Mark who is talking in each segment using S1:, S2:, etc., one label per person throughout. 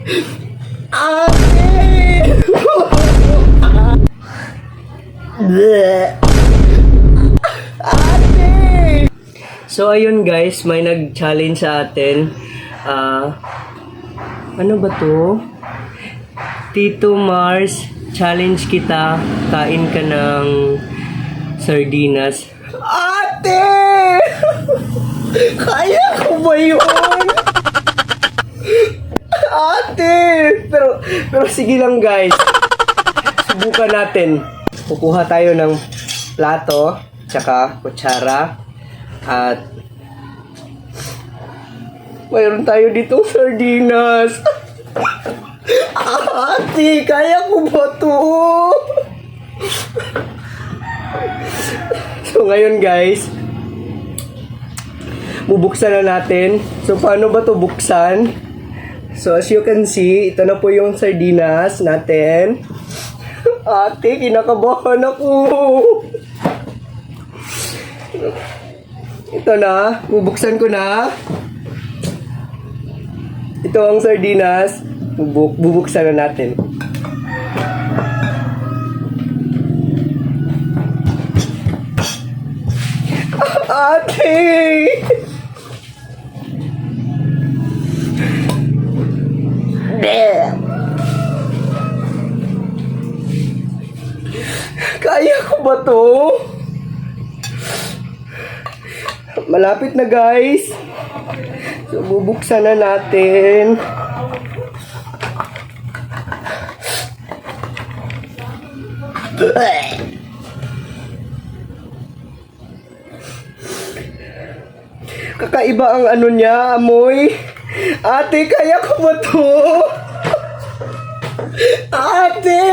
S1: Ate! Ate! So ayun guys, may nag-challenge sa atin. Ano ba to? Tito Mars, challenge kita, kain ka ng sardinas. Ate! Kaya ko ba yun? Ate! Pero sige lang guys. Subukan natin. Kukuha tayo ng plato, tsaka kutsara, at mayroon tayo dito sardinas. Ate, kaya ko ba to? So ngayon guys, bubuksan na natin. So paano ba to buksan? So as you can see, ito na po yung sardinas natin. Ate, kinakabahan ako. Ito na, bubuksan ko na. Ito ang sardinas. Bubuksan na natin. Ate! Kaya ko ba to? Malapit na guys. So bubuksan na natin. Kakaiba ang ano niya, amoy. Ate, kaya ko ba to? Ate!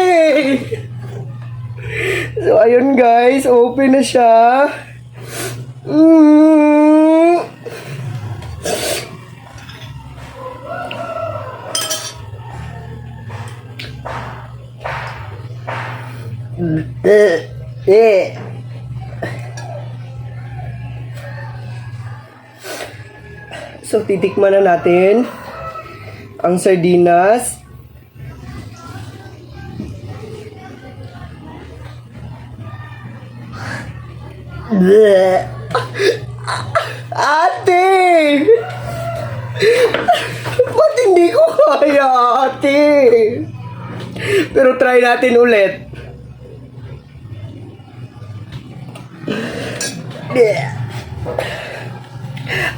S1: So, ayun guys, open na siya. So, titikman na natin ang sardinas. Ate! Ba't hindi ko kaya, ate? Pero try natin ulit.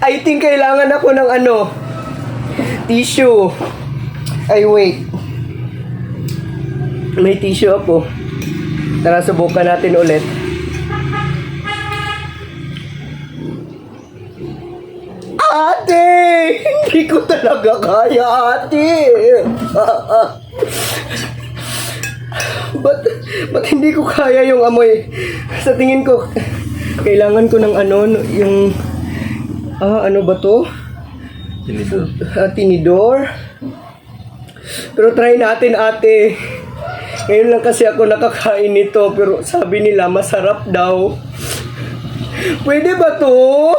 S1: I think kailangan ako ng tissue. Ay, wait. May tissue ako. Tara, subukan natin ulit. Ate! Hindi ko talaga kaya, ate! Ba't hindi ko kaya yung amoy? Sa tingin ko, kailangan ko ng yung... ano ba to? Tinidor. Tinidor. Pero try natin, ate. Ngayon lang kasi ako nakakain nito, pero sabi nila masarap daw. Pwede ba to?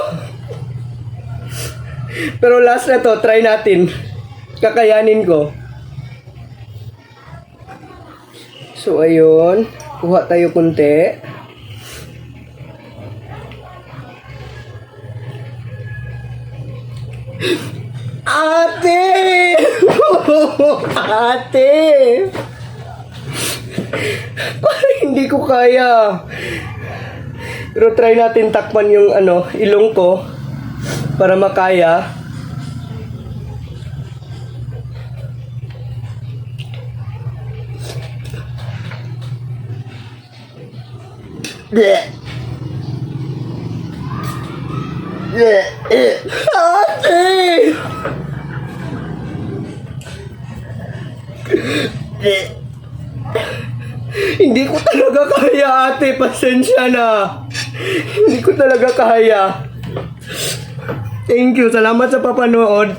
S1: Pero last na to, try natin. Kakayanin ko. So, ayun. Kuha tayo kunti. Ate! Ate! Parang hindi ko kaya. Pero try natin takpan yung ilong ko para makaya. Ate! Hindi ko talaga kaya, ate. Pasensya na. Hindi ko talaga kaya. Thank you. Salamat sa papanood.